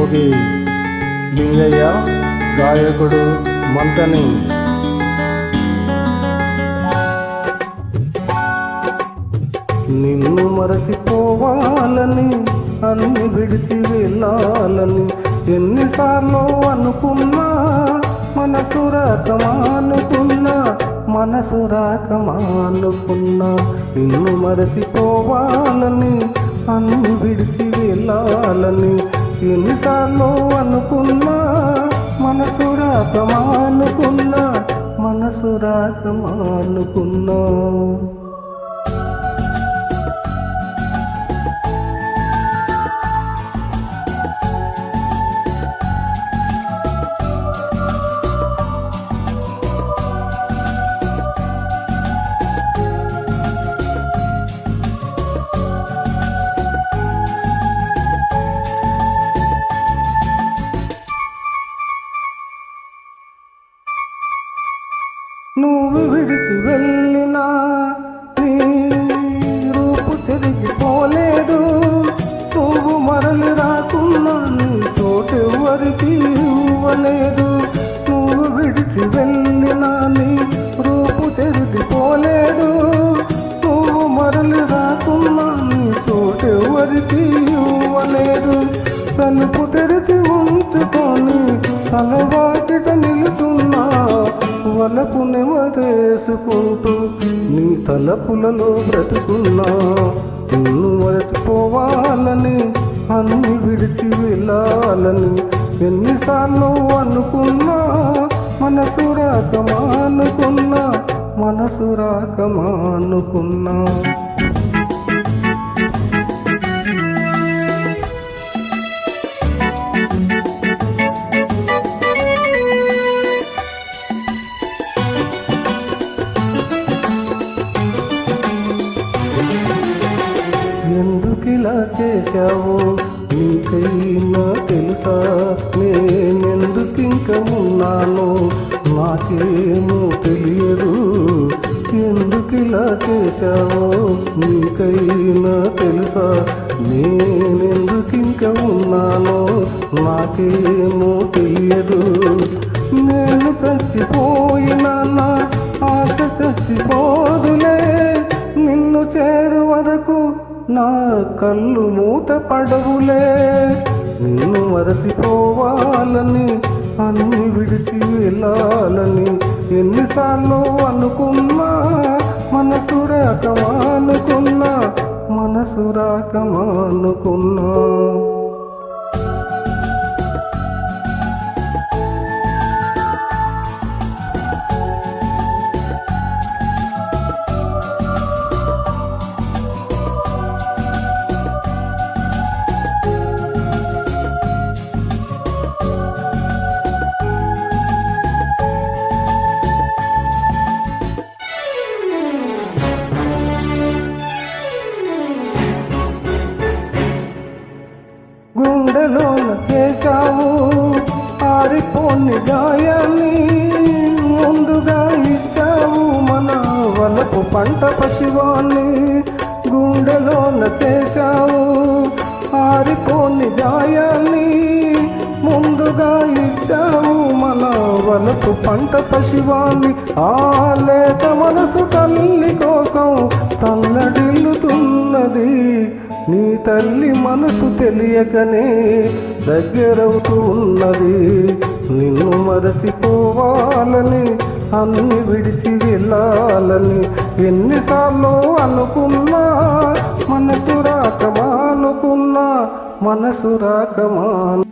భోగి లింగయ్య, గాయకుడు మంతని. నిన్ను మరచిపోవాలని, అన్ని విడిచి వెళ్ళాలని ఎన్నిసార్లు అనుకున్నా, మనసు రాకమానుకున్నా, మనసు రాకమానుకున్నా. నిన్ను మరచిపోవాలని, అన్ని విడిచి వెళ్ళాలని ఎన్నిసార్లు అనుకున్నా, మనసు రాకమానుకున్నా, మనసు రాకమానుకున్నా. నువ్వు విడిచి వెళ్ళినా నీ రూపు తిరిగిపోలేదు, నువ్వు మరలి రాకున్నా నీ చోటెవ్వరికి ఇవ్వలేదు. నువ్వు విడిచి వెళ్ళినా నీ రూపు తిరిగిపోలేదు, నువ్వు మరలి రాకున్నా నీ చోటెవ్వరికి ఇవ్వలేదు. తలుపు తెరిచి ఉంచుకొని తలవాకిట నిలుచున్నా, వలపు నెమరేసుకుంటూ నీ తలపులలో బ్రతుకున్నా. నిన్ను మరచిపోవాలని, అన్ని విడిచి వెళ్ళాలని ఎన్నిసార్లు అనుకున్నా, మనసు రాకమానుకున్నా, మనసు రాకమానుకున్నా. ఎందుకిలా చేశావో నీకైనా తెలుసా, నేనెందుకింక ఉన్నానో నాకేమో తెలియదు. ఎందుకిలా చేశావో నీకైనా తెలుసా, నేనెందుకింక ఉన్నానో నాకేమో తెలియదు. నేను చచ్చిపోయినా నా ఆశ చచ్చిపోదులే, నిన్ను చేరు వరకు నా కళ్ళు మూత పడవులే. నిన్ను మరచిపోవాలని, అన్ని విడిచి వెళ్ళాలని ఎన్నిసార్లు అనుకున్నా, మనసు రాకమానుకున్నా, మనసు రాకమానుకున్నా. గుండెలోన చేశావు ఆరిపోని గాయాన్ని, ముందుగా ఇచ్చావు మన వలపు పంట పశువాన్ని. గుండెలోన చేశావు ఆరిపోని గాయాన్ని, ముందుగా ఇచ్చావు మన వలపు పంట పశువాన్ని. ఆ లేత మనసు తల్లి కోసం తల్లడిల్లుతున్నది, నీ తల్లి మనసు తెలియకనే దగ్గరవుతూ ఉన్నది. నిన్ను మరచిపోవాలని, అన్ని విడిచి వెళ్ళాలని ఎన్నిసార్లు అనుకున్నా, మనసు రాకమానుకున్నా, మనసు రాకమాను.